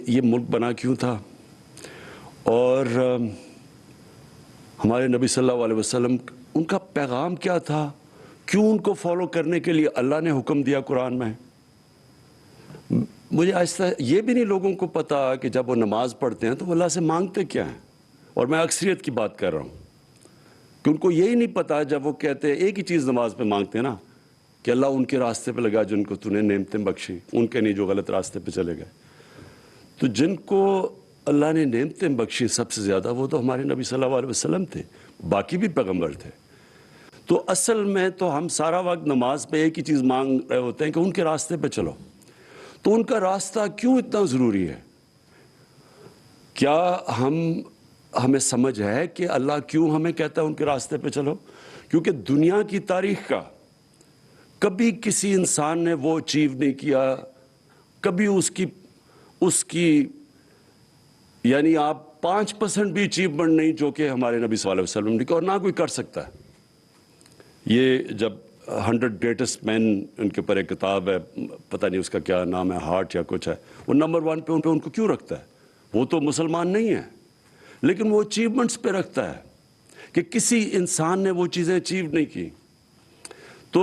یہ ملک بنا کیوں تھا اور ہمارے نبی صلی اللہ علیہ وسلم ان کا پیغام کیا تھا، کیوں ان کو فالو کرنے کے لیے اللہ نے حکم دیا قرآن میں۔ مجھے آہستہ یہ بھی نہیں لوگوں کو پتا کہ جب وہ نماز پڑھتے ہیں تو وہ اللہ سے مانگتے کیا ہیں، اور میں اکثریت کی بات کر رہا ہوں کہ ان کو یہی نہیں پتا جب وہ کہتے ہیں ایک ہی چیز نماز پہ مانگتے ہیں نا کہ اللہ ان کے راستے پہ لگا جن کو تو نے نعمتیں بخشی، ان کے نہیں جو غلط راستے پہ چلے گئے۔ تو جن کو اللہ نے نعمتیں بخشی سب سے زیادہ وہ تو ہمارے نبی صلی اللہ علیہ وسلم تھے، باقی بھی پیغمبر تھے۔ تو اصل میں تو ہم سارا وقت نماز پہ ایک ہی چیز مانگ رہے ہوتے ہیں کہ ان کے راستے پہ چلو۔ تو ان کا راستہ کیوں اتنا ضروری ہے؟ کیا ہمیں سمجھ ہے کہ اللہ کیوں ہمیں کہتا ہے ان کے راستے پہ چلو؟ کیونکہ دنیا کی تاریخ کا کبھی کسی انسان نے وہ اچیو نہیں کیا، کبھی اس کی یعنی آپ 5% بھی اچیومنٹ نہیں جو کہ ہمارے نبی صلی اللہ علیہ وسلم نے کیا، اور نہ کوئی کر سکتا ہے۔ یہ جب 100 گریٹسٹ مین ان کے اوپر ایک کتاب ہے، پتہ نہیں اس کا کیا نام ہے، ہارٹ یا کچھ ہے، وہ نمبر 1 پہ ان کو کیوں رکھتا ہے؟ وہ تو مسلمان نہیں ہے، لیکن وہ اچیومنٹس پہ رکھتا ہے کہ کسی انسان نے وہ چیزیں اچیو نہیں کی۔ تو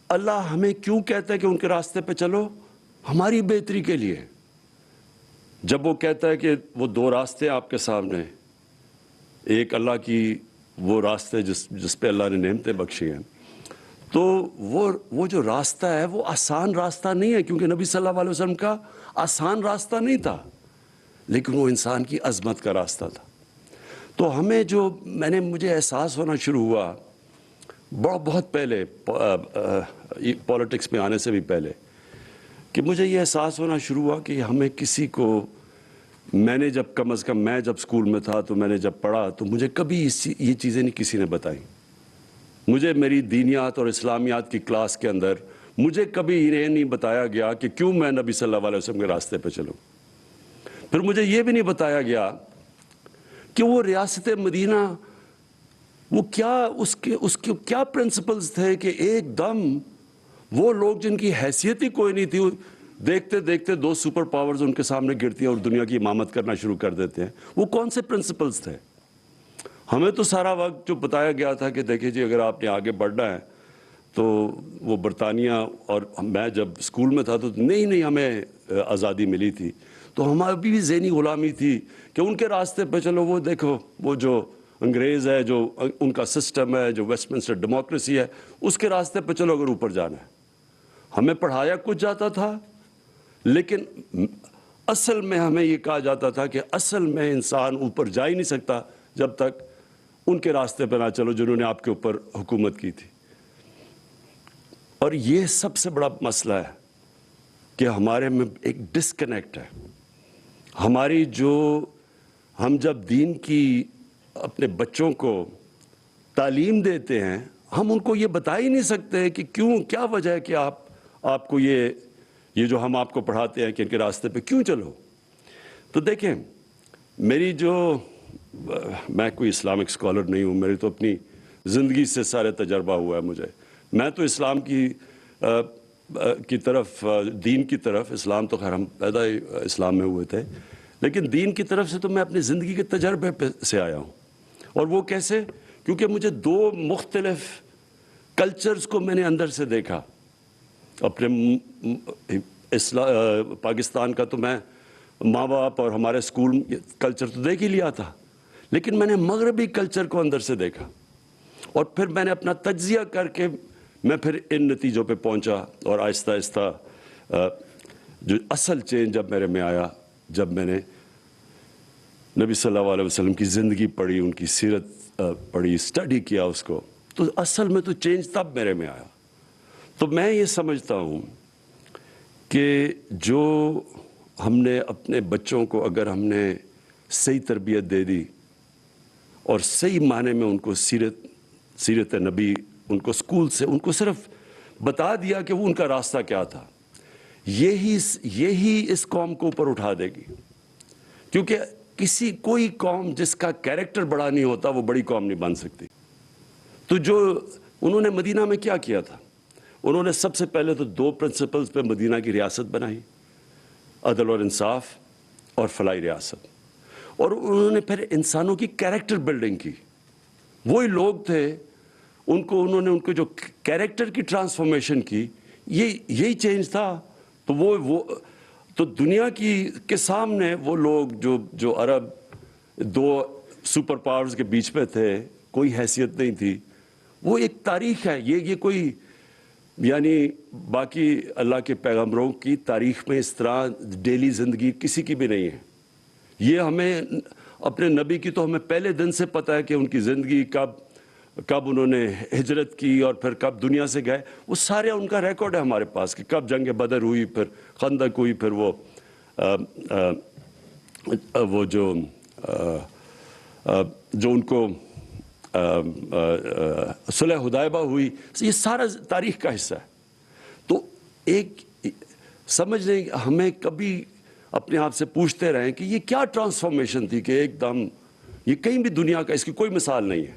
اللہ ہمیں کیوں کہتا ہے کہ ان کے راستے پہ چلو؟ ہماری بہتری کے لیے۔ جب وہ کہتا ہے کہ وہ 2 راستے آپ کے سامنے، ایک اللہ کی وہ راستے جس پہ اللہ نے نعمتیں بخشی ہیں، تو وہ جو راستہ ہے وہ آسان راستہ نہیں ہے، کیونکہ نبی صلی اللہ علیہ وسلم کا آسان راستہ نہیں تھا، لیکن وہ انسان کی عظمت کا راستہ تھا۔ تو ہمیں مجھے احساس ہونا شروع ہوا بہت پہلے، پولیٹکس میں آنے سے بھی پہلے، کہ مجھے یہ احساس ہونا شروع ہوا کہ ہمیں کسی کو، میں نے جب کم از کم میں جب اسکول میں تھا تو میں نے جب پڑھا تو مجھے کبھی یہ چیزیں نہیں کسی نے بتائیں۔ مجھے میری دینیات اور اسلامیات کی کلاس کے اندر مجھے کبھی یہ نہیں بتایا گیا کہ کیوں میں نبی صلی اللہ علیہ وسلم کے راستے پہ چلوں۔ پھر مجھے یہ بھی نہیں بتایا گیا کہ وہ ریاست مدینہ، وہ کیا اس کے کیا پرنسپلز تھے کہ ایک دم وہ لوگ جن کی حیثیت ہی کوئی نہیں تھی، دیکھتے دیکھتے 2 سپر پاورز ان کے سامنے گرتی ہیں اور دنیا کی امامت کرنا شروع کر دیتے ہیں۔ وہ کون سے پرنسپلز تھے؟ ہمیں تو سارا وقت جو بتایا گیا تھا کہ دیکھیں جی اگر آپ نے آگے بڑھنا ہے تو وہ برطانیہ، اور میں جب اسکول میں تھا تو نہیں ہمیں آزادی ملی تھی، تو ہماری بھی ذہنی غلامی تھی کہ ان کے راستے پہ چلو، وہ دیکھو وہ جو انگریز ہے، جو ان کا سسٹم ہے، جو ویسٹ منسٹر ڈیموکریسی ہے، اس کے راستے پہ چلو اگر اوپر جانا ہے۔ ہمیں پڑھایا کچھ جاتا تھا، لیکن اصل میں ہمیں یہ کہا جاتا تھا کہ اصل میں انسان اوپر جا ہی نہیں سکتا جب تک ان کے راستے پہ نہ چلو جنہوں نے آپ کے اوپر حکومت کی تھی۔ اور یہ سب سے بڑا مسئلہ ہے کہ ہمارے میں ایک ڈسکنیکٹ ہے۔ ہماری ہم جب دین کی اپنے بچوں کو تعلیم دیتے ہیں، ہم ان کو یہ بتا ہی نہیں سکتے کہ کیا وجہ ہے کہ آپ کو یہ جو ہم آپ کو پڑھاتے ہیں کہ ان کے راستے پہ کیوں چلو۔ تو دیکھیں، میں کوئی اسلامک اسکالر نہیں ہوں، میری تو اپنی زندگی سے سارے تجربہ ہوا ہے مجھے۔ میں تو اسلام کی طرف، دین کی طرف، اسلام تو خیر ہم پیدا ہی اسلام میں ہوئے تھے، لیکن دین کی طرف سے تو میں اپنی زندگی کے تجربے سے آیا ہوں۔ اور وہ کیسے؟ کیونکہ مجھے 2 مختلف کلچرز کو میں نے اندر سے دیکھا۔ اپنے پاکستان کا تو میں ماں باپ اور ہمارے اسکول کلچر تو دیکھ ہی لیا تھا، لیکن میں نے مغربی کلچر کو اندر سے دیکھا، اور پھر میں نے اپنا تجزیہ کر کے میں پھر ان نتیجوں پہ پہنچا، اور آہستہ آہستہ جو اصل چینج جب میرے میں آیا، جب میں نے نبی صلی اللہ علیہ وسلم کی زندگی پڑھی، ان کی سیرت پڑھی، اسٹڈی کیا اس کو، تو اصل میں تو چینج تب میرے میں آیا۔ تو میں یہ سمجھتا ہوں کہ جو ہم نے اپنے بچوں کو اگر ہم نے صحیح تربیت دے دی اور صحیح معنی میں ان کو سیرت نبی، ان کو اسکول سے ان کو صرف بتا دیا کہ وہ ان کا راستہ کیا تھا، یہی اس قوم کو اوپر اٹھا دے گی۔ کیونکہ کوئی قوم جس کا کیریکٹر بڑا نہیں ہوتا وہ بڑی قوم نہیں بن سکتی۔ تو جو انہوں نے مدینہ میں کیا کیا تھا، انہوں نے سب سے پہلے تو 2 پرنسپلز پہ مدینہ کی ریاست بنائی، عدل اور انصاف، اور فلاحی ریاست. اور انہوں نے پھر انسانوں کی کیریکٹر بلڈنگ کی. وہی لوگ تھے انہوں نے ان کو جو کیریکٹر کی ٹرانسفارمیشن کی, یہی چینج تھا. تو وہ تو دنیا کے سامنے وہ لوگ جو عرب دو سپر پاورز کے بیچ میں تھے, کوئی حیثیت نہیں تھی. وہ ایک تاریخ ہے. یہ کوئی یعنی باقی اللہ کے پیغمبروں کی تاریخ میں اس طرح ڈیلی زندگی کسی کی بھی نہیں ہے. یہ ہمیں اپنے نبی کی تو ہمیں پہلے دن سے پتہ ہے کہ ان کی زندگی کب انہوں نے ہجرت کی اور پھر کب دنیا سے گئے. وہ سارے ان کا ریکارڈ ہے ہمارے پاس کہ کب جنگ بدر ہوئی, پھر خندق ہوئی, پھر وہ جو ان کو صلح حدیبیہ ہوئی. یہ سارا تاریخ کا حصہ ہے. تو ایک سمجھ لیں ہمیں کبھی اپنے آپ سے پوچھتے رہیں کہ یہ کیا ٹرانسفارمیشن تھی کہ ایک دم یہ کہیں بھی دنیا کا اس کی کوئی مثال نہیں ہے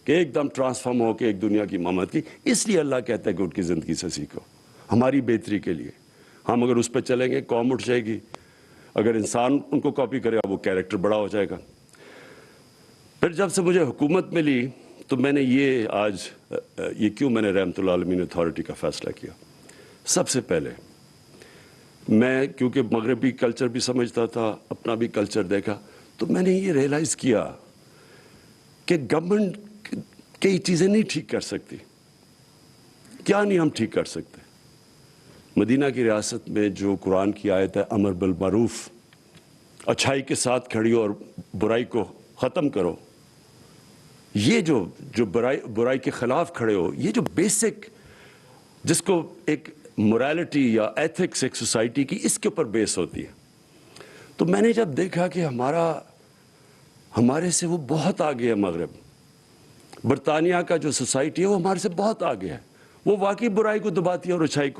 کہ ایک دم ٹرانسفارم ہو کے ایک دنیا کی امامت کی. اس لیے اللہ کہتا ہے کہ ان کی زندگی سے سیکھو, ہماری بہتری کے لیے. ہم اگر اس پہ چلیں گے قوم اٹھ جائے گی. اگر انسان ان کو کاپی کرے گا وہ کیریکٹر بڑا ہو جائے گا. پھر جب سے مجھے حکومت ملی تو میں نے یہ کیوں میں نے رحمت اللہ عالمین اتھارٹی کا فیصلہ کیا. سب سے پہلے میں کیونکہ مغربی کلچر بھی سمجھتا تھا, اپنا بھی کلچر دیکھا, تو میں نے یہ ریئلائز کیا کہ گورنمنٹ کئی چیزیں نہیں ٹھیک کر سکتی. کیا نہیں ہم ٹھیک کر سکتے؟ مدینہ کی ریاست میں جو قرآن کی آیت ہے امر بالمعروف, اچھائی کے ساتھ کھڑی ہو اور برائی کو ختم کرو, یہ جو برائی کے خلاف کھڑے ہو, یہ جو بیسک جس کو ایک مورالٹی یا ایتھکس ایک سوسائٹی کی اس کے اوپر بیس ہوتی ہے. تو میں نے جب دیکھا کہ ہمارے سے وہ بہت آگے ہے مغرب, برطانیہ کا جو سوسائٹی ہے وہ ہمارے سے بہت آگے ہے. وہ واقعی برائی کو دباتی ہے اور اچھائی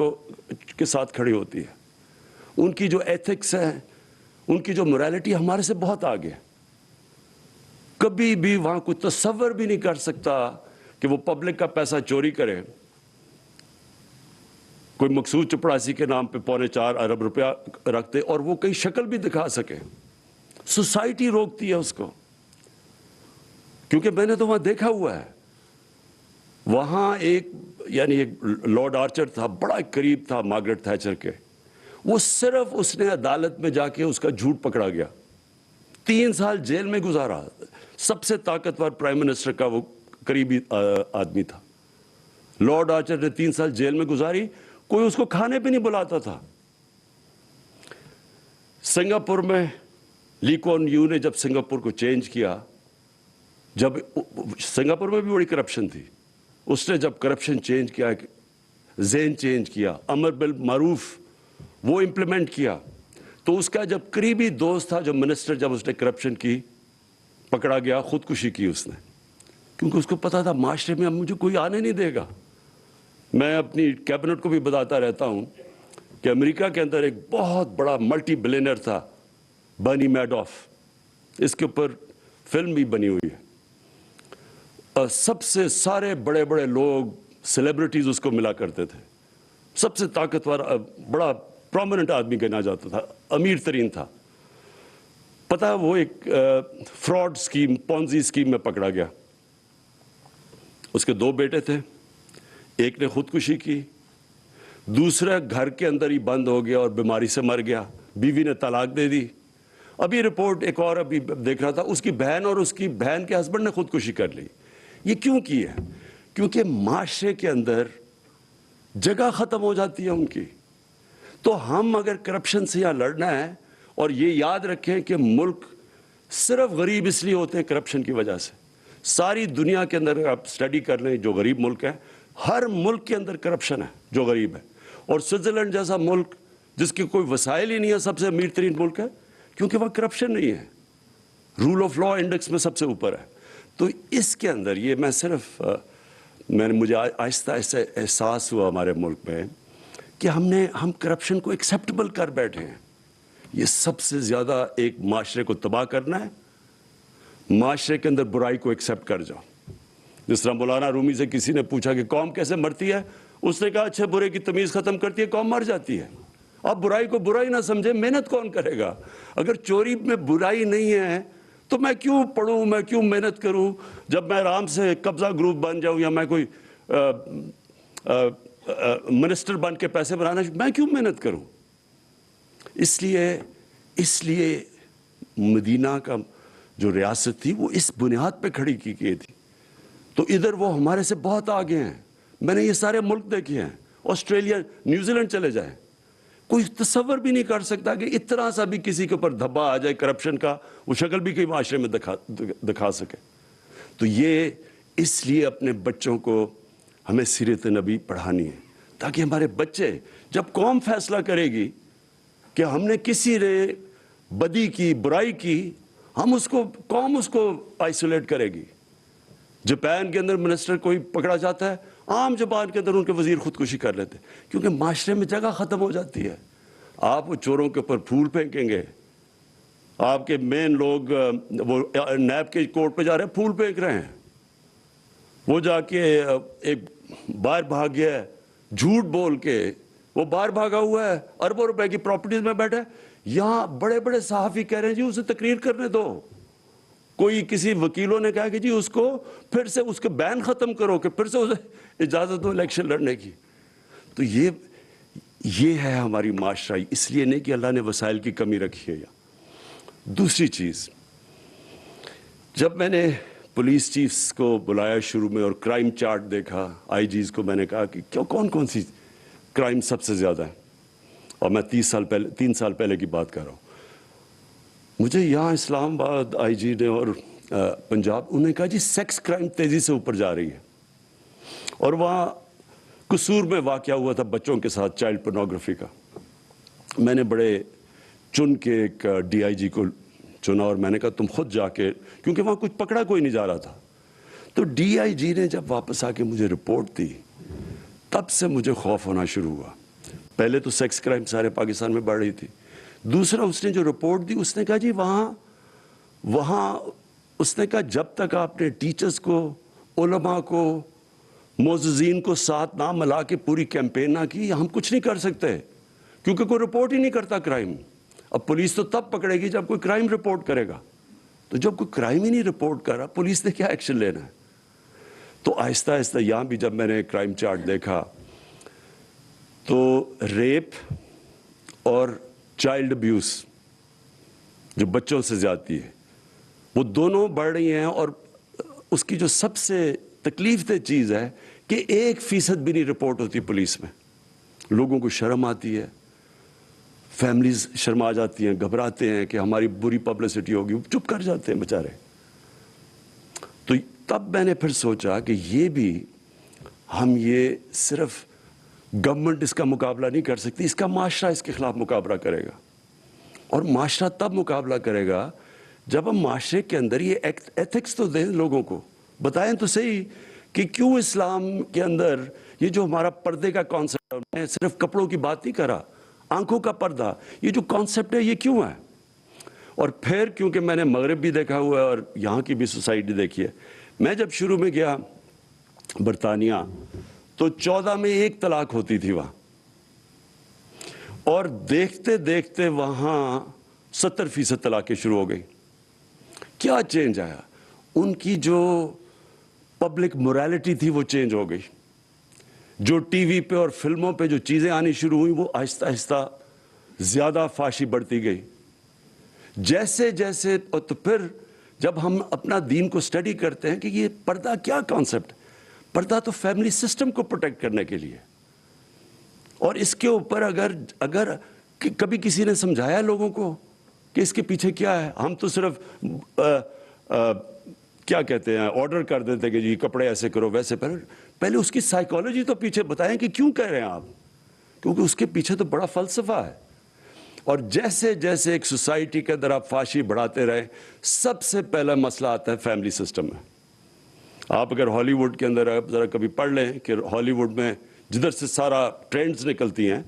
کے ساتھ کھڑی ہوتی ہے. ان کی جو ایتھکس ہے, ان کی جو مورالٹی ہمارے سے بہت آگے ہے. کبھی بھی وہاں کوئی تصور بھی نہیں کر سکتا کہ وہ پبلک کا پیسہ چوری کرے, کوئی مقصود چپڑاسی کے نام پہ 4.25 ارب روپیہ رکھتے اور وہ کئی شکل بھی دکھا سکے. سوسائٹی روکتی ہے اس کو, کیونکہ میں نے تو وہاں دیکھا ہوا ہے. وہاں ایک لارڈ آرچر تھا, بڑا قریب تھا مارگریٹ تھیچر کے. وہ صرف اس نے عدالت میں جا کے اس کا جھوٹ پکڑا گیا, 3 سال جیل میں گزارا. سب سے طاقتور پرائم منسٹر کا وہ قریبی آدمی تھا. لارڈ آرچر نے 3 سال جیل میں گزاری, کوئی اس کو کھانے پہ نہیں بلاتا تھا. سنگاپور میں لی کوان یو نے جب سنگاپور کو چینج کیا, جب سنگاپور میں بھی بڑی کرپشن تھی, اس نے جب کرپشن چینج کیا, ذہن چینج کیا, امر بالمعروف وہ امپلیمنٹ کیا, تو اس کا جب قریبی دوست تھا جو منسٹر, جب اس نے کرپشن کی پکڑا گیا, خودکشی کی اس نے, کیونکہ اس کو پتا تھا معاشرے میں اب مجھے کوئی آنے نہیں دے گا. میں اپنی کیبنٹ کو بھی بتاتا رہتا ہوں کہ امریکہ کے اندر ایک بہت بڑا ملٹی بلینئر تھا, برنی میڈوف. اس کے اوپر فلم بھی بنی ہوئی ہے. سب سے سارے بڑے بڑے لوگ سیلیبریٹیز اس کو ملا کرتے تھے. سب سے طاقتور بڑا پرومیننٹ آدمی گنا جاتا تھا, امیر ترین تھا. پتہ وہ ایک فراڈ سکیم, پونزی سکیم میں پکڑا گیا. اس کے 2 بیٹے تھے, ایک نے خودکشی کی, دوسرا گھر کے اندر ہی بند ہو گیا اور بیماری سے مر گیا. بیوی نے طلاق دے دی. ابھی رپورٹ ایک اور ابھی دیکھ رہا تھا, اس کی بہن اور اس کی بہن کے ہسبینڈ نے خودکشی کر لی. یہ کیوں کی ہے؟ کیونکہ معاشرے کے اندر جگہ ختم ہو جاتی ہے ان کی. تو ہم اگر کرپشن سے یہاں لڑنا ہے, اور یہ یاد رکھیں کہ ملک صرف غریب اس لیے ہوتے ہیں کرپشن کی وجہ سے. ساری دنیا کے اندر آپ اسٹڈی کر لیں جو غریب ملک ہیں, ہر ملک کے اندر کرپشن ہے جو غریب ہے. اور سوئٹزرلینڈ جیسا ملک جس کی کوئی وسائل ہی نہیں ہے, سب سے امیر ترین ملک ہے, کیونکہ وہاں کرپشن نہیں ہے. رول آف لا انڈیکس میں سب سے اوپر ہے. تو اس کے اندر یہ میں صرف مجھے آہستہ آہستہ احساس ہوا ہمارے ملک میں کہ ہم کرپشن کو ایکسیپٹیبل کر بیٹھے ہیں. یہ سب سے زیادہ ایک معاشرے کو تباہ کرنا ہے. معاشرے کے اندر برائی کو ایکسیپٹ کر جاؤ. جس طرح مولانا رومی سے کسی نے پوچھا کہ قوم کیسے مرتی ہے, اس نے کہا اچھے برے کی تمیز ختم کرتی ہے, قوم مر جاتی ہے. آپ برائی کو برائی نہ سمجھیں، محنت کون کرے گا؟ اگر چوری میں برائی نہیں ہے تو میں کیوں پڑھوں، میں کیوں محنت کروں؟ جب میں آرام سے قبضہ گروپ بن جاؤں یا میں کوئی منسٹر بن کے پیسے بنانا، میں کیوں محنت کروں؟ اس لیے مدینہ کا جو ریاست تھی وہ اس بنیاد پہ کھڑی کی گئی تھی. تو ادھر وہ ہمارے سے بہت آگے ہیں. میں نے یہ سارے ملک دیکھے ہیں، آسٹریلیا، نیوزی لینڈ چلے جائیں، کوئی تصور بھی نہیں کر سکتا کہ اتنا سا بھی کسی کے اوپر دھبا آ جائے کرپشن کا، وہ شکل بھی کوئی معاشرے میں دکھا سکے. تو یہ اس لیے اپنے بچوں کو ہمیں سیرت نبی پڑھانی ہے، تاکہ ہمارے بچے جب قوم فیصلہ کرے گی کہ ہم نے کسی نے بدی کی، برائی کی، قوم اس کو آئسولیٹ کرے گی. جاپان کے اندر منسٹر کوئی پکڑا جاتا ہے، عام زبان کے اندر ان کے وزیر خودکشی کر لیتے ہیں، کیونکہ معاشرے میں جگہ ختم ہو جاتی ہے. آپ وہ چوروں کے اوپر پھول پھینکیں گے، آپ کے مین لوگ وہ نیب کے کورٹ پہ جا رہے ہیں، پھول پھینک رہے ہیں، وہ جا کے ایک باہر بھاگ گیا ہے جھوٹ بول کے، وہ باہر بھاگا ہوا ہے، اربوں روپے کی پراپرٹیز میں بیٹھا ہے. یہاں بڑے بڑے صحافی کہہ رہے ہیں جی اسے تقریر کرنے دو. کوئی کسی وکیلوں نے کہا کہ جی اس کو پھر سے اس کے بین ختم کرو، کہ پھر سے اسے اجازت دو الیکشن لڑنے کی. تو یہ ہے ہماری معاشرہ. اس لیے نہیں کہ اللہ نے وسائل کی کمی رکھی ہے. دوسری چیز، جب میں نے پولیس چیفز کو بلایا شروع میں اور کرائم چارٹ دیکھا، آئی جیز کو میں نے کہا کہ کون سی کرائم سب سے زیادہ ہے، اور میں 3 سال پہلے کی بات کر رہا ہوں. مجھے یہاں اسلام آباد آئی جی نے اور پنجاب، انہوں نے کہا جی سیکس کرائم تیزی سے اوپر جا رہی ہے. اور وہاں قصور میں واقعہ ہوا تھا بچوں کے ساتھ چائلڈ پورنوگرافی کا. میں نے بڑے چن کے ایک ڈی آئی جی کو چنا اور میں نے کہا تم خود جا کے، کیونکہ وہاں کچھ پکڑا کوئی نہیں جا رہا تھا. تو ڈی آئی جی نے جب واپس آ کے مجھے رپورٹ دی، تب سے مجھے خوف ہونا شروع ہوا. پہلے تو سیکس کرائم سارے پاکستان میں بڑھ رہی تھی. دوسرا، اس نے جو رپورٹ دی اس نے کہا جی وہاں اس نے کہا جب تک آپ نے ٹیچرز کو، علماء کو، معززین کو ساتھ نہ ملا کے پوری کیمپین نہ کی، ہم کچھ نہیں کر سکتے، کیونکہ کوئی رپورٹ ہی نہیں کرتا کرائم. اب پولیس تو تب پکڑے گی جب کوئی کرائم رپورٹ کرے گا. تو جب کوئی کرائم ہی نہیں رپورٹ کر رہا، پولیس نے کیا ایکشن لینا ہے؟ تو آہستہ آہستہ یہاں بھی جب میں نے کرائم چارٹ دیکھا تو ریپ اور چائلڈ ابیوس، جو بچوں سے زیادتی ہے، وہ دونوں بڑھ رہی ہیں. اور اس کی جو سب سے تکلیف دہ چیز ہے کہ 1% بھی نہیں رپورٹ ہوتی پولیس میں. لوگوں کو شرم آتی ہے، فیملیز شرما جاتی ہیں، گھبراتے ہیں کہ ہماری بری پبلسٹی ہوگی، چپ کر جاتے ہیں بیچارے. تو تب میں نے پھر سوچا کہ ہم یہ صرف گورنمنٹ اس کا مقابلہ نہیں کر سکتی، اس کا معاشرہ اس کے خلاف مقابلہ کرے گا. اور معاشرہ تب مقابلہ کرے گا جب ہم معاشرے کے اندر یہ ایتھکس تو دیں، لوگوں کو بتائیں تو صحیح کہ کیوں اسلام کے اندر یہ جو ہمارا پردے کا کانسیپٹ ہے، میں صرف کپڑوں کی بات نہیں کر رہا، آنکھوں کا پردہ، یہ جو کانسیپٹ ہے یہ کیوں ہے. اور پھر کیونکہ میں نے مغرب بھی دیکھا ہوا ہے اور یہاں کی بھی سوسائٹی دیکھی ہے. میں جب شروع میں گیا برطانیہ تو 14 میں 1 طلاق ہوتی تھی وہاں، اور دیکھتے دیکھتے وہاں 70% طلاقیں شروع ہو گئی. کیا چینج آیا؟ ان کی جو پبلک موریلٹی تھی وہ چینج ہو گئی. جو ٹی وی پہ اور فلموں پہ جو چیزیں آنی شروع ہوئیں وہ آہستہ آہستہ زیادہ فحاشی بڑھتی گئی. جیسے تو پھر جب ہم اپنا دین کو سٹڈی کرتے ہیں کہ یہ پردہ کیا کانسیپٹ ہے، پردہ تو فیملی سسٹم کو پروٹیکٹ کرنے کے لیے. اور اس کے اوپر اگر کبھی کسی نے سمجھایا لوگوں کو کہ اس کے پیچھے کیا ہے، ہم تو صرف کیا کہتے ہیں آرڈر کر دیتے کہ جی کپڑے ایسے کرو ویسے. پہلے اس کی سائیکالوجی تو پیچھے بتائیں کہ کیوں کہہ رہے ہیں آپ، کیونکہ اس کے پیچھے تو بڑا فلسفہ ہے. اور جیسے جیسے ایک سوسائٹی کے اندر آپ فحاشی بڑھاتے رہے، سب سے پہلا مسئلہ آتا ہے فیملی سسٹم میں. آپ اگر ہالی ووڈ کے اندر آپ ذرا کبھی پڑھ لیں کہ ہالی ووڈ میں جدھر سے سارا ٹرینڈز نکلتی ہیں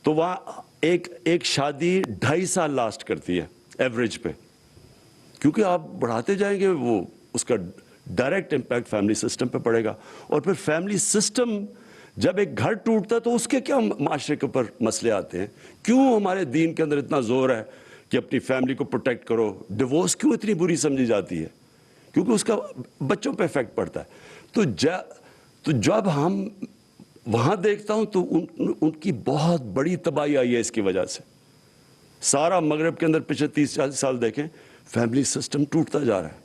تو وہاں ایک شادی 2.5 سال لاسٹ کرتی ہے ایوریج پہ، کیونکہ آپ بڑھاتے جائیں گے وہ اس کا ڈائریکٹ امپیکٹ فیملی سسٹم پہ پڑے گا. اور پھر فیملی سسٹم جب ایک گھر ٹوٹتا ہے تو اس کے کیا معاشرے کے اوپر مسئلے آتے ہیں؟ کیوں ہمارے دین کے اندر اتنا زور ہے کہ اپنی فیملی کو پروٹیکٹ کرو؟ ڈیورس کیوں اتنی بری سمجھی جاتی ہے؟ کیونکہ اس کا بچوں پہ افیکٹ پڑتا ہے. تو جب ہم وہاں دیکھتا ہوں تو ان کی بہت بڑی تباہی آئی ہے اس کی وجہ سے. سارا مغرب کے اندر پچھلے 30-40 سال دیکھیں فیملی سسٹم ٹوٹتا جا رہا ہے.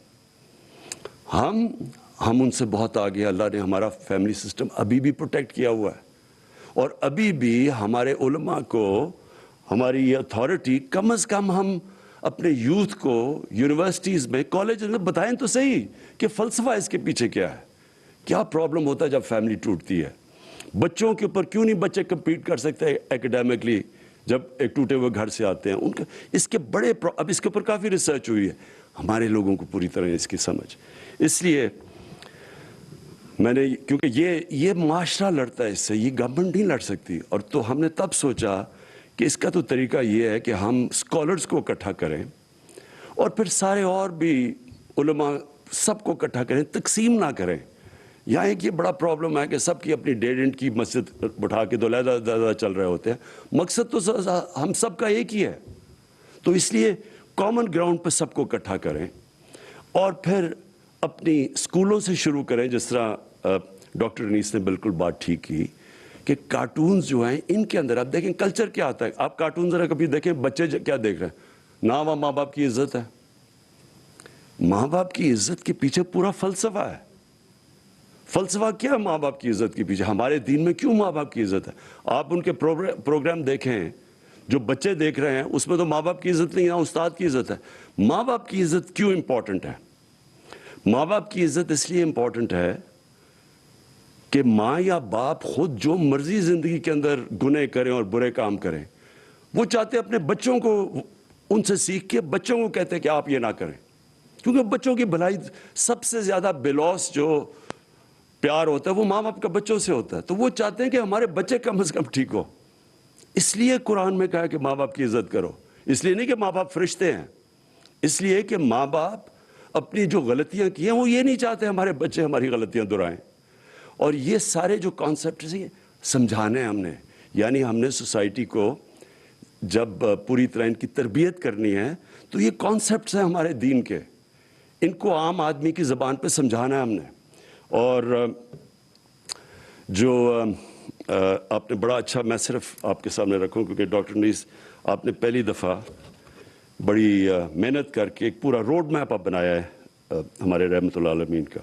ہم ان سے بہت آگے. اللہ نے ہمارا فیملی سسٹم ابھی بھی پروٹیکٹ کیا ہوا ہے, اور ابھی بھی ہمارے علماء کو, ہماری یہ اتھارٹی, کم از کم ہم اپنے یوتھ کو یونیورسٹیز میں, کالجز میں بتائیں تو صحیح کہ فلسفہ اس کے پیچھے کیا ہے, کیا پرابلم ہوتا ہے جب فیملی ٹوٹتی ہے. بچوں کے اوپر کیوں نہیں بچے کمپیٹ کر سکتے ایکڈیمکلی جب ایک ٹوٹے ہوئے گھر سے آتے ہیں؟ ان کا اس کے بڑے اب اس کے اوپر کافی ریسرچ ہوئی ہے, ہمارے لوگوں کو پوری طرح اس کی سمجھ. اس لیے میں نے, کیونکہ یہ معاشرہ لڑتا ہے اس سے, یہ گورنمنٹ نہیں لڑ سکتی. اور تو ہم نے تب سوچا کہ اس کا تو طریقہ یہ ہے کہ ہم اسکالرس کو اکٹھا کریں اور پھر سارے اور بھی علماء سب کو اکٹھا کریں, تقسیم نہ کریں. یہاں ایک یہ بڑا پرابلم ہے کہ سب کی اپنی ڈیڈ اینڈ کی مسجد بٹھا کے دو علیحدہ چل رہے ہوتے ہیں. مقصد تو ہم سب کا ایک ہی ہے. تو اس لیے کامن گراؤنڈ پہ سب کو اکٹھا کریں اور پھر اپنی اسکولوں سے شروع کریں. جس طرح ڈاکٹر انیس نے بالکل بات ٹھیک کی کہ کارٹونز جو ہیں ان کے اندر آپ دیکھیں کلچر کیا آتا ہے. آپ کارٹون ذرا کبھی دیکھیں, بچے کیا دیکھ رہے ہیں؟ نہ وہاں ماں باپ کی عزت ہے. ماں باپ کی عزت کے پیچھے پورا فلسفہ ہے. فلسفہ کیا ہے ماں باپ کی عزت کے پیچھے؟ ہمارے دین میں کیوں ماں باپ کی عزت ہے؟ آپ ان کے پروگرام دیکھیں جو بچے دیکھ رہے ہیں, اس میں تو ماں باپ کی عزت نہیں ہے, استاد کی عزت ہے. ماں باپ کی عزت کیوں امپورٹنٹ ہے؟ ماں باپ کی عزت اس لیے امپورٹنٹ ہے کہ ماں یا باپ خود جو مرضی زندگی کے اندر گناہ کریں اور برے کام کریں, وہ چاہتے اپنے بچوں کو ان سے سیکھ کے بچوں کو کہتے ہیں کہ آپ یہ نہ کریں. کیونکہ بچوں کی بھلائی, سب سے زیادہ بلوس جو پیار ہوتا ہے وہ ماں باپ کا بچوں سے ہوتا ہے. تو وہ چاہتے ہیں کہ ہمارے بچے کم از کم ٹھیک ہو. اس لیے قرآن میں کہا کہ ماں باپ کی عزت کرو. اس لیے نہیں کہ ماں باپ فرشتے ہیں, اس لیے کہ ماں باپ اپنی جو غلطیاں کی ہیں وہ یہ نہیں چاہتے ہمارے بچے ہماری غلطیاں دہرائیں. اور یہ سارے جو کانسیپٹس ہیں سمجھانے ہم نے, یعنی ہم نے سوسائٹی کو جب پوری طرح ان کی تربیت کرنی ہے تو یہ کانسیپٹس ہیں ہمارے دین کے, ان کو عام آدمی کی زبان پہ سمجھانا ہے ہم نے. اور جو آپ نے بڑا اچھا, میں صرف آپ کے سامنے رکھوں کیونکہ ڈاکٹر انیس آپ نے پہلی دفعہ بڑی محنت کر کے ایک پورا روڈ میپ آپ بنایا ہے ہمارے رحمت اللہ عالمین کا.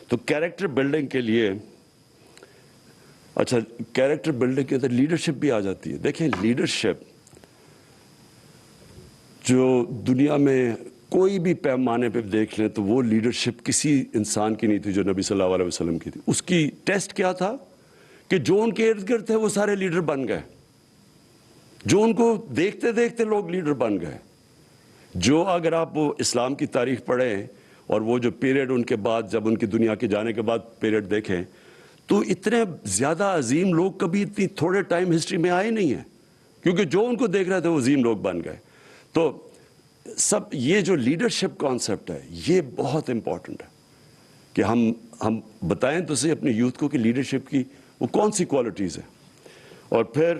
تو کیریکٹر بلڈنگ کے لیے, اچھا کیریکٹر بلڈنگ کے اندر لیڈرشپ بھی آ جاتی ہے. دیکھیں لیڈرشپ جو دنیا میں کوئی بھی پیمانے پہ دیکھ لیں تو وہ لیڈرشپ کسی انسان کی نہیں تھی جو نبی صلی اللہ علیہ وسلم کی تھی. اس کی ٹیسٹ کیا تھا کہ جو ان کے ارد گرد تھے وہ سارے لیڈر بن گئے, جو ان کو دیکھتے دیکھتے لوگ لیڈر بن گئے. جو اگر آپ وہ اسلام کی تاریخ پڑھیں اور وہ جو پیریڈ ان کے بعد, جب ان کی دنیا کے جانے کے بعد پیریڈ دیکھیں, تو اتنے زیادہ عظیم لوگ کبھی اتنی تھوڑے ٹائم ہسٹری میں آئے نہیں ہیں, کیونکہ جو ان کو دیکھ رہے تھے وہ عظیم لوگ بن گئے. تو سب یہ جو لیڈرشپ کانسیپٹ ہے یہ بہت امپورٹنٹ ہے کہ ہم بتائیں تو صحیح اپنے یوتھ کو کہ لیڈرشپ کی وہ کون سی کوالٹیز ہیں. اور پھر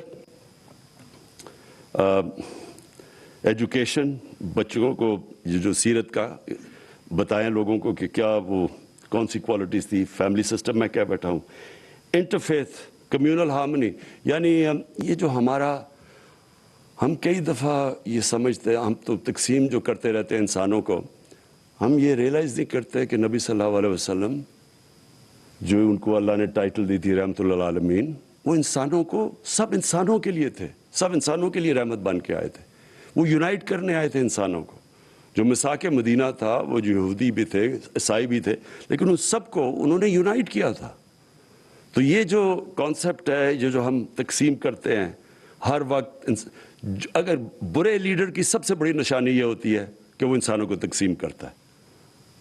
ایجوکیشن, بچوں کو یہ جو سیرت کا بتائیں لوگوں کو کہ کیا وہ کون سی کوالٹیز تھی. فیملی سسٹم میں کیا بیٹھا ہوں. انٹرفیتھ کمیونل ہارمنی, یعنی یہ جو ہمارا, ہم کئی دفعہ یہ سمجھتے ہیں, ہم تو تقسیم جو کرتے رہتے ہیں انسانوں کو, ہم یہ ریئلائز نہیں کرتے کہ نبی صلی اللہ علیہ وسلم جو ان کو اللہ نے ٹائٹل دی تھی رحمت اللہ عالمین, وہ انسانوں کو, سب انسانوں کے لیے تھے, سب انسانوں کے لیے رحمت بن کے آئے تھے. وہ یونائٹ کرنے آئے تھے انسانوں کو. جو مساک مدینہ تھا وہ جو یہودی بھی تھے, عیسائی بھی تھے, لیکن ان سب کو انہوں نے یونائٹ کیا تھا. تو یہ جو کانسیپٹ ہے, یہ جو ہم تقسیم کرتے ہیں ہر وقت, اگر برے لیڈر کی سب سے بڑی نشانی یہ ہوتی ہے کہ وہ انسانوں کو تقسیم کرتا ہے,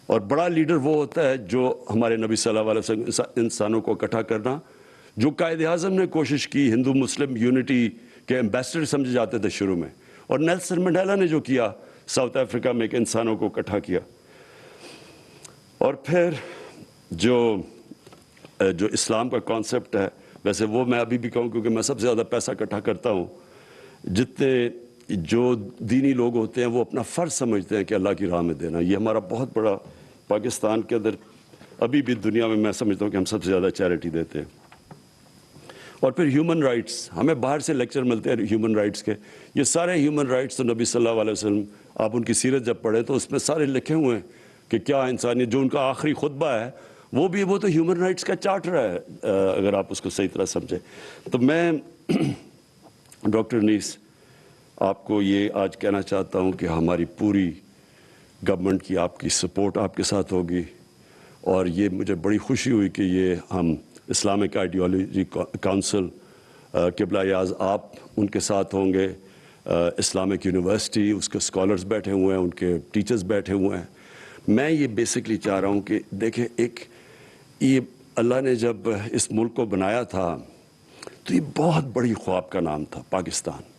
اور بڑا لیڈر وہ ہوتا ہے جو ہمارے نبی صلی اللہ علیہ وسلم انسانوں کو اکٹھا کرنا, جو قائد اعظم نے کوشش کی, ہندو مسلم یونٹی کے ایمبیسڈر سمجھے جاتے تھے شروع میں, اور نیلسن منڈیلا نے جو کیا ساؤتھ افریقہ میں کہ انسانوں کو اکٹھا کیا. اور پھر جو اسلام کا کانسیپٹ ہے ویسے وہ میں ابھی بھی کہوں کیونکہ میں سب سے زیادہ پیسہ اکٹھا کرتا ہوں. جتنے جو دینی لوگ ہوتے ہیں وہ اپنا فرض سمجھتے ہیں کہ اللہ کی راہ میں دینا. یہ ہمارا بہت بڑا پاکستان کے اندر ابھی بھی دنیا میں سمجھتا ہوں کہ ہم سب سے زیادہ چیریٹی دیتے ہیں. اور پھر ہیومن رائٹس, ہمیں باہر سے لیکچر ملتے ہیں ہیومن رائٹس کے. یہ سارے ہیومن رائٹس تو نبی صلی اللہ علیہ وسلم, آپ ان کی سیرت جب پڑھیں تو اس میں سارے لکھے ہوئے ہیں کہ کیا انسانیت. جو ان کا آخری خطبہ ہے وہ تو ہیومن رائٹس کا چارٹر ہے, اگر آپ اس کو صحیح طرح سمجھیں. تو میں ڈاکٹر انیس آپ کو یہ آج کہنا چاہتا ہوں کہ ہماری پوری گورنمنٹ کی آپ کی سپورٹ آپ کے ساتھ ہوگی. اور یہ مجھے بڑی خوشی ہوئی کہ یہ ہم اسلامک آئیڈیالوجی کونسل قبلہ اعظم آپ ان کے ساتھ ہوں گے, اسلامک یونیورسٹی اس کے اسکالرز بیٹھے ہوئے ہیں, ان کے ٹیچرز بیٹھے ہوئے ہیں. میں یہ بیسکلی چاہ رہا ہوں کہ دیکھیں, یہ اللہ نے جب اس ملک کو بنایا تھا تو یہ بہت بڑی خواب کا نام تھا پاکستان.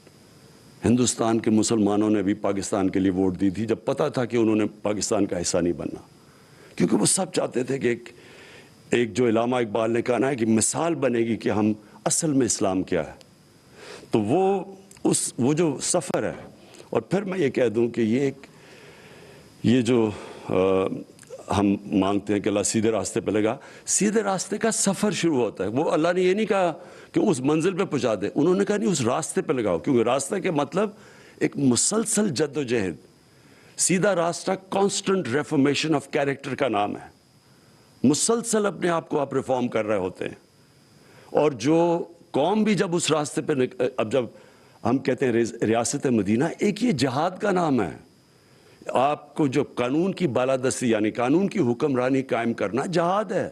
ہندوستان کے مسلمانوں نے بھی پاکستان کے لیے ووٹ دی تھی جب پتہ تھا کہ انہوں نے پاکستان کا حصہ نہیں بننا, کیونکہ وہ سب چاہتے تھے کہ ایک جو علامہ اقبال نے کہا ہے کہ مثال بنے گی کہ ہم اصل میں اسلام کیا ہے. تو وہ جو سفر ہے, اور پھر میں یہ کہہ دوں کہ یہ جو ہم مانگتے ہیں کہ اللہ سیدھے راستے پہ لگا, سیدھے راستے کا سفر شروع ہوتا ہے. وہ اللہ نے یہ نہیں کہا کہ اس منزل پہ پہنچا دے, انہوں نے کہا نہیں اس راستے پہ لگاؤ, کیونکہ راستہ کے مطلب ایک مسلسل جد و جہد. سیدھا راستہ کانسٹنٹ ریفارمیشن آف کیریکٹر کا نام ہے. مسلسل اپنے آپ کو آپ ریفارم کر رہے ہوتے ہیں. اور جو قوم بھی جب اس راستے پہ اب جب ہم کہتے ہیں ریاست مدینہ, ایک یہ جہاد کا نام ہے. آپ کو جو قانون کی بالادستی یعنی قانون کی حکمرانی قائم کرنا جہاد ہے,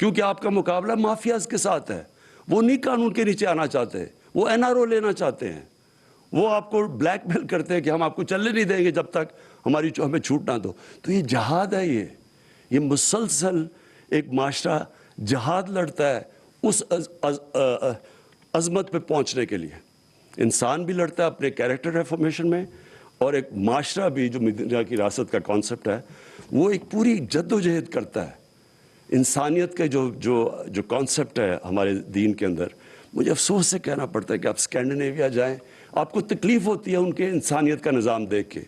کیونکہ آپ کا مقابلہ مافیاز کے ساتھ ہے. وہ نہیں قانون کے نیچے آنا چاہتے, وہ NRO لینا چاہتے ہیں. وہ آپ کو بلیک میل کرتے ہیں کہ ہم آپ کو چلنے نہیں دیں گے جب تک ہمیں چھوٹ نہ دو. تو یہ جہاد ہے. یہ مسلسل ایک معاشرہ جہاد لڑتا ہے اس عظمت پہ پہنچنے کے لیے. انسان بھی لڑتا ہے اپنے کیریکٹر ریفارمیشن میں, اور ایک معاشرہ بھی جو مدینہ کی ریاست کا کانسیپٹ ہے وہ ایک پوری جد و جہد کرتا ہے. انسانیت کے جو کانسیپٹ ہے ہمارے دین کے اندر, مجھے افسوس سے کہنا پڑتا ہے کہ آپ اسکینڈینیویا جائیں, آپ کو تکلیف ہوتی ہے ان کے انسانیت کا نظام دیکھ کے.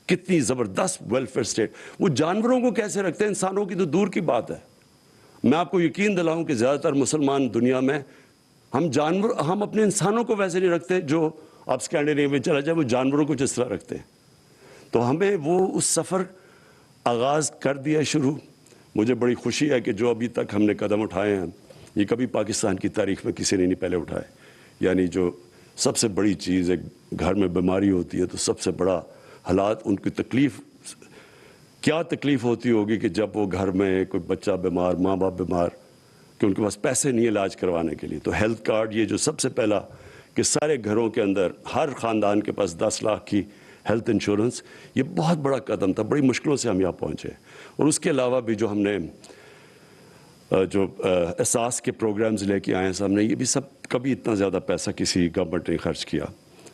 کتنی زبردست ویلفیئر اسٹیٹ. وہ جانوروں کو کیسے رکھتے ہیں, انسانوں کی تو دور کی بات ہے. میں آپ کو یقین دلاؤں کہ زیادہ تر مسلمان دنیا میں ہم اپنے انسانوں کو ویسے نہیں رکھتے جو آپ اسکینڈینیویا میں چلا جائے وہ جانوروں کو جس طرح رکھتے ہیں. تو ہمیں وہ اس سفر آغاز کر دیا شروع. مجھے بڑی خوشی ہے کہ جو ابھی تک ہم نے قدم اٹھائے ہیں یہ کبھی پاکستان کی تاریخ میں کسی نے نہیں پہلے اٹھائے. یعنی جو سب سے بڑی چیز ایک گھر میں بیماری ہوتی ہے تو سب سے بڑا حالات, ان کی تکلیف کیا تکلیف ہوتی ہوگی کہ جب وہ گھر میں کوئی بچہ بیمار, ماں باپ بیمار, کہ ان کے پاس پیسے نہیں علاج کروانے کے لیے. تو ہیلتھ کارڈ یہ جو سب سے پہلا کہ سارے گھروں کے اندر ہر خاندان کے پاس 10 لاکھ کی ہیلتھ انشورنس, یہ بہت بڑا قدم تھا. بڑی مشکلوں سے ہم یہاں پہنچے. اور اس کے علاوہ بھی جو ہم نے جو احساس کے پروگرامز لے کے آئے ہیں سامنے, یہ بھی سب کبھی اتنا زیادہ پیسہ کسی گورنمنٹ نے خرچ کیا.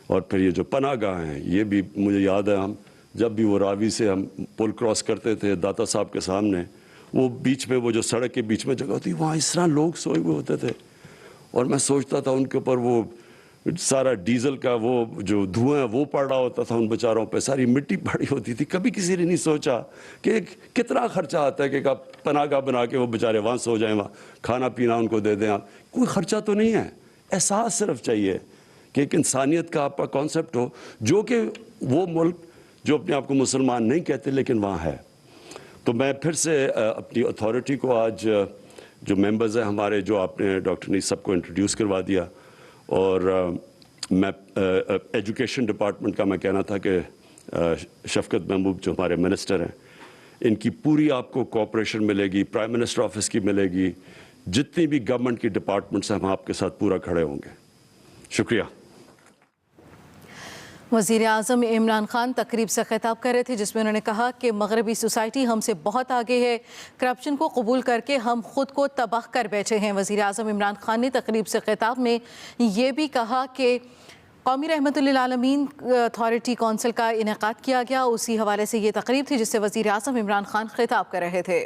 اور پھر یہ جو پناہ گاہ ہیں, یہ بھی مجھے یاد ہے ہم جب بھی وہ راوی سے ہم پل کراس کرتے تھے داتا صاحب کے سامنے, وہ بیچ میں وہ جو سڑک کے بیچ میں جگہ ہوتی وہاں اس طرح لوگ سوئے ہوئے ہوتے تھے. اور میں سوچتا تھا ان کے اوپر وہ سارا ڈیزل کا وہ جو دھواں ہے وہ پڑ رہا ہوتا تھا ان بیچاروں پہ, ساری مٹی پڑی ہوتی تھی. کبھی کسی نے نہیں سوچا کہ کتنا خرچہ آتا ہے کہ آپ پناہ گاہ بنا کے وہ بیچارے وہاں سو جائیں, وہاں کھانا پینا ان کو دے دیں. آپ کوئی خرچہ تو نہیں ہے, احساس صرف چاہیے کہ ایک انسانیت کا آپ کا کانسیپٹ ہو, جو کہ وہ ملک جو اپنے آپ کو مسلمان نہیں کہتے لیکن وہاں ہے. تو میں پھر سے اپنی اتھارٹی کو آج جو ممبرز ہیں ہمارے, جو آپ نے ڈاکٹر نے سب کو انٹروڈیوس کروا دیا, اور میں ایجوکیشن ڈپارٹمنٹ کا میں کہنا تھا کہ شفقت محبوب جو ہمارے منسٹر ہیں, ان کی پوری آپ کو کوآپریشن ملے گی, پرائم منسٹر آفس کی ملے گی, جتنی بھی گورنمنٹ کی ڈپارٹمنٹس ہیں ہم آپ کے ساتھ پورا کھڑے ہوں گے. شکریہ. وزیر اعظم عمران خان تقریب سے خطاب کر رہے تھے جس میں انہوں نے کہا کہ مغربی سوسائٹی ہم سے بہت آگے ہے, کرپشن کو قبول کر کے ہم خود کو تباہ کر بیٹھے ہیں. وزیر اعظم عمران خان نے تقریب سے خطاب میں یہ بھی کہا کہ قومی رحمت للعالمین اتھارٹی کونسل کا انعقاد کیا گیا, اسی حوالے سے یہ تقریب تھی جس سے وزیر اعظم عمران خان خطاب کر رہے تھے.